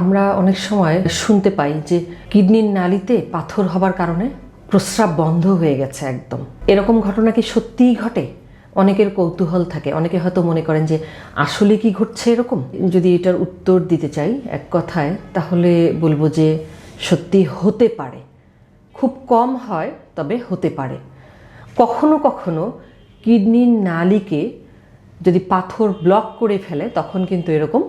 আমরা অনেক সময় শুনতে পাই যে কিডনির নালিতে পাথর হবার কারণে প্রস্রাব বন্ধ হয়ে গেছে একদম। এরকম ঘটনা কি সত্যিই ঘটে? অনেকের কৌতূহল থাকে, অনেকে হয়তো মনে করেন যে আসলে কি ঘটছে এরকম। যদি এটার উত্তর দিতে চাই এক কথায়, তাহলে বলবো যে সত্যি হতে পারে, খুব কম হয় তবে হতে পারে। কখনো কখনো কিডনির নালিকে যদি পাথর ব্লক করে ফেলে তখন কিন্তু এরকম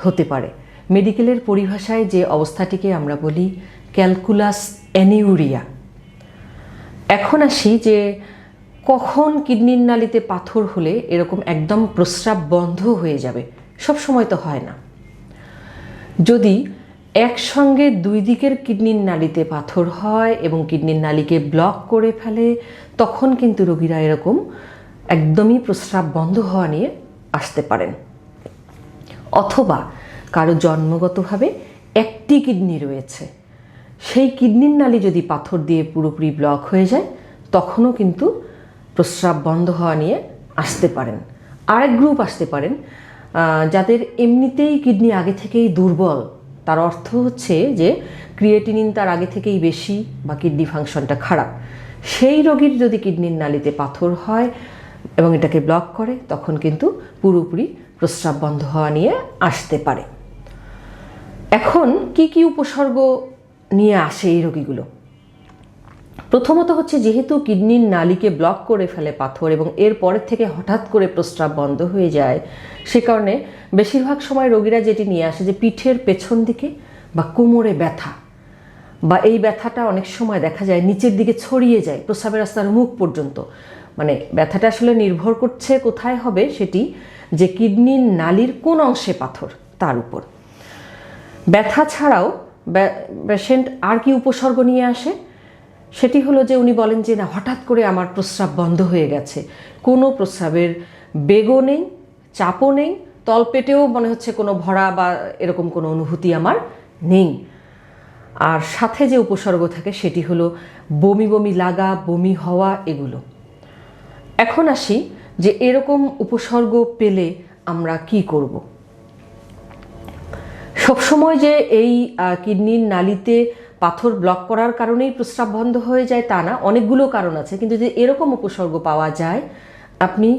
হতে পারে। মেডিকেলের পরিভাষায় যে অবস্থাটিকে আমরা বলি ক্যালকুলাস অ্যানিউরিয়া। এখন আসি যে কখন কিডনির নালিতে পাথর হলে এরকম একদম প্রস্রাব বন্ধ হয়ে যাবে। সব সময় তো হয় না। যদি একসঙ্গে দুই দিকের কিডনির নালিতে পাথর হয় এবং কিডনির নালিকে ব্লক করে ফেলে, তখন কিন্তু রোগীরা এরকম একদমই প্রস্রাব বন্ধ হওয়া নিয়ে আসতে পারেন। অথবা কারো জন্মগতভাবে একটি কিডনি রয়েছে, সেই কিডনির নালি যদি পাথর দিয়ে পুরোপুরি ব্লক হয়ে যায় তখনও কিন্তু প্রস্রাব বন্ধ হওয়া নিয়ে আসতে পারেন। আরেক গ্রুপ আসতে পারেন যাদের এমনিতেই কিডনি আগে থেকেই দুর্বল, তার অর্থ হচ্ছে যে ক্রিয়েটিনিন তার আগে থেকেই বেশি বা কিডনি ফাংশনটা খারাপ। সেই রোগীর যদি কিডনির নালিতে পাথর হয় এবং এটাকে ব্লক করে তখন কিন্তু পুরোপুরি প্রস্রাব বন্ধ হওয়া নিয়ে আসতে পারে। এখন কি কি উপসর্গ নিয়ে আসে এই রোগীগুলো? প্রথমত হচ্ছে, যেহেতু কিডনির নালিকে ব্লক করে ফেলে পাথর এবং এর পরের থেকে হঠাৎ করে প্রস্রাব বন্ধ হয়ে যায়, সে কারণে বেশিরভাগ সময় রোগীরা যেটি নিয়ে আসে যে পিঠের পেছন দিকে বা কোমরে ব্যথা, বা এই ব্যথাটা অনেক সময় দেখা যায় নিচের দিকে ছড়িয়ে যায় প্রস্রাবের রাস্তার মুখ পর্যন্ত। মানে ব্যথাটা আসলে নির্ভর করছে কোথায় হবে সেটি, যে কিডনির নালির কোন অংশে পাথর তার উপর। ব্যথা ছাড়াও পেশেন্ট আর কি উপসর্গ নিয়ে আসে, সেটি হলো যে উনি বলেন যে না, হঠাৎ করে আমার প্রস্রাব বন্ধ হয়ে গেছে, কোনো প্রস্রাবের বেগও নেই, চাপও নেই, তলপেটেও মনে হচ্ছে কোনো ভরা বা এরকম কোনো অনুভূতি আমার নেই। আর সাথে যে উপসর্গ থাকে সেটি হলো বমি বমি লাগা, বমি হওয়া, এগুলো। এখন আসি যে এরকম উপসর্গ পেলে আমরা কি করব। সবসময় যে এই কিডনির নালিতে পাথর ব্লক করার কারণেই প্রস্রাব বন্ধ হয়ে যায় তা না, অনেকগুলো কারণ আছে। কিন্তু যদি এরকম উপসর্গ পাওয়া যায়, আপনি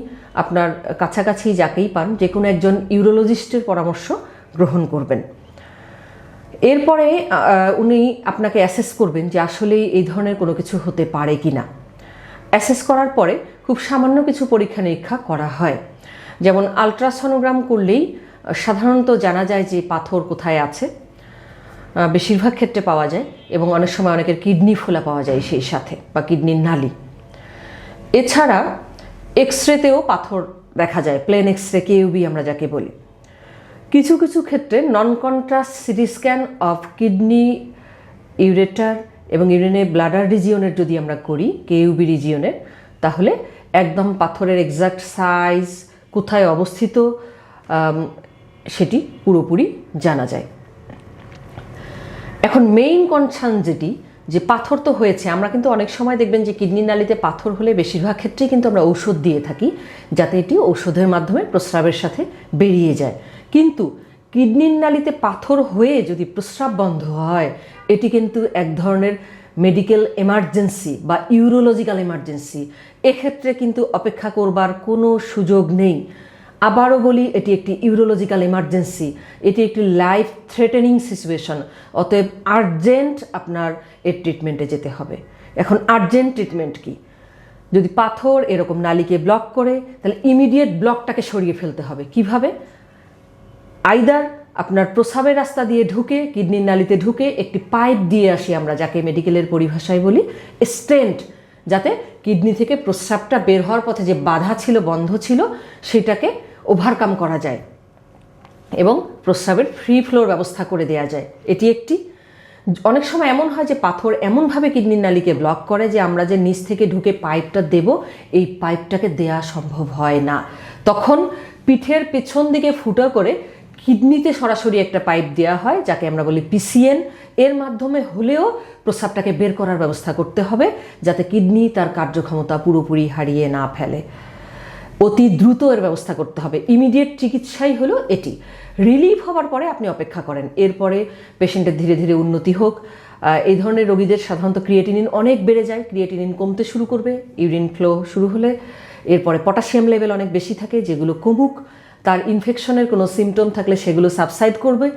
আপনার কাছাকাছি যাকেই পান যে কোনো একজন ইউরোলজিস্টের পরামর্শ গ্রহণ করবেন। এরপরে উনি আপনাকে অ্যাসেস করবেন যে আসলেই এই ধরনের কোনো কিছু হতে পারে কি না। অ্যাসেস করার পরে খুব সামান্য কিছু পরীক্ষা নিরীক্ষা করা হয়, যেমন আলট্রাসনোগ্রাম করলেই সাধারণত জানা যায় যে পাথর কোথায় আছে, বেশিরভাগ ক্ষেত্রে পাওয়া যায়, এবং অনেক সময় অনেকের কিডনি ফোলা পাওয়া যায় সেই সাথে, বা কিডনির নালি। এছাড়া এক্সরেতেও পাথর দেখা যায়, প্লেন এক্সরে, কেইউবি আমরা যাকে বলি। কিছু কিছু ক্ষেত্রে নন contrast CT scan of kidney, ureter এবং ইউরিনে ব্লাডার রিজিয়নের যদি আমরা করি, কেইউবি রিজিয়নের, তাহলে একদম পাথরের এক্সাক্ট সাইজ, কোথায় অবস্থিত, সেটি পুরোপুরি জানা যায়। এখন মেইন কনসার্ন যেটি, যে পাথর তো হয়েছে, আমরা কিন্তু অনেক সময় দেখবেন যে কিডনির নালিতে পাথর হলে বেশিরভাগ ক্ষেত্রেই কিন্তু আমরা ঔষধ দিয়ে থাকি যাতে এটি ঔষধের মাধ্যমে প্রস্রাবের সাথে বেরিয়ে যায়। কিন্তু কিডনির নালিতে পাথর হয়ে যদি প্রস্রাব বন্ধ হয়, এটি কিন্তু এক ধরনের মেডিকেল এমার্জেন্সি বা ইউরোলজিক্যাল এমার্জেন্সি। এক্ষেত্রে কিন্তু অপেক্ষা করবার কোনো সুযোগ নেই। আবারও বলি, এটি একটি ইউরোলজিক্যাল এমার্জেন্সি, এটি একটি লাইফ থ্রেটেনিং সিচুয়েশন। অতএব আর্জেন্ট আপনার এর ট্রিটমেন্টে যেতে হবে। এখন আর্জেন্ট ট্রিটমেন্ট কি? যদি পাথর এরকম নালিকে ব্লক করে, তাহলে ইমিডিয়েট ব্লকটাকে সরিয়ে ফেলতে হবে। কিভাবে? আইদার আপনার প্রস্রাবের রাস্তা দিয়ে ঢুকে, কিডনির নালিতে ঢুকে একটি পাইপ দিয়ে আসি আমরা, যাকে মেডিকেলের পরিভাষায় বলি স্টেন্ট, যাতে কিডনি থেকে প্রস্রাবটা বের হওয়ার পথে যে বাধা ছিল, বন্ধ ছিল, সেটাকে ওভারকাম করা যায় এবং প্রস্রাবের ফ্রি ফ্লোর ব্যবস্থা করে দেওয়া যায়। এটি একটি। অনেক সময় এমন হয় যে পাথর এমনভাবে কিডনির নালিকে ব্লক করে যে আমরা যে নিচ থেকে ঢুকে পাইপটা দেব, এই পাইপটাকে দেওয়া সম্ভব হয় না। তখন পিঠের পেছন দিকে ফুটো করে কিডনিতে সরাসরি একটা পাইপ দেওয়া হয়, যাকে আমরা বলি পিসিএন। এর মাধ্যমে হলেও প্রস্রাবটাকে বের করার ব্যবস্থা করতে হবে, যাতে কিডনি তার কার্যক্ষমতা পুরোপুরি হারিয়ে না ফেলে। অতি দ্রুত এর ব্যবস্থা করতে হবে। ইমিডিয়েট চিকিৎসাই হলো এটি। রিলিফ হওয়ার পরে আপনি অপেক্ষা করেন, এরপরে পেশেন্টের ধীরে ধীরে উন্নতি হোক। এই ধরনের রোগীদের সাধারণত ক্রিয়েটিনিন অনেক বেড়ে যায়, ক্রিয়েটিনিন কমতে শুরু করবে ইউরিন ফ্লো শুরু হলে। এরপরে পটাশিয়াম লেভেল অনেক বেশি থাকে, যেগুলো কমুক। তার ইনফেকশনের কোনো সিমটম থাকলে সেগুলো সাবসাইড করবে।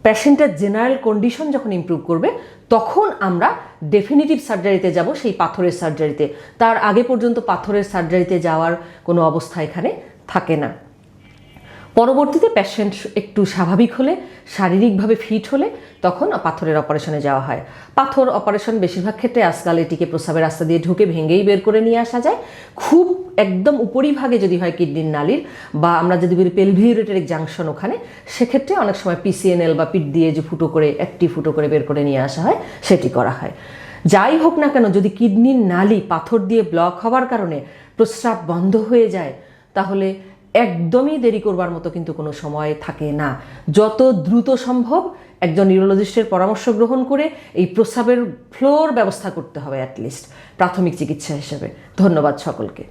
পেশেন্টের জেনারেল কন্ডিশন যখন ইমপ্রুভ করবে তখন আমরা ডেফিনিটিভ সার্জারিতে যাব, সেই পাথরের সার্জারিতে। তার আগে পর্যন্ত পাথরের সার্জারিতে যাওয়ার কোনো অবস্থা এখানে থাকে না। পরবর্তীতে পেশেন্ট একটু স্বাভাবিক হলে, শারীরিকভাবে ফিট হলে তখন পাথরের অপারেশনে যাওয়া হয়। পাথর অপারেশন বেশিরভাগ ক্ষেত্রে আজকাল এটিকে প্রস্রাবের রাস্তা দিয়ে ঢুকে ভেঙেই বের করে নিয়ে আসা যায়। খুব একদম উপরিভাগে যদি হয় কিডনির নালির, বা আমরা যদি বলি পেলভিউরেটারিক জাংশন, ওখানে সেক্ষেত্রে অনেক সময় পিসিএনএল বা পিট দিয়ে যে ফুটো করে, একটি ফুটো করে বের করে নিয়ে আসা হয়, সেটি করা হয়। যাই হোক না কেন, যদি কিডনির নালি পাথর দিয়ে ব্লক হওয়ার কারণে প্রস্রাব বন্ধ হয়ে যায় তাহলে একদমই দেরি করবার মতো কিন্তু কোনো সময় থাকে না। যত দ্রুত সম্ভব একজন নিউরোলজিস্টের পরামর্শ গ্রহণ করে এই প্রস্রাবের ফ্লোর ব্যবস্থা করতে হবে, অ্যাটলিস্ট প্রাথমিক চিকিৎসা হিসেবে। ধন্যবাদ সকলকে।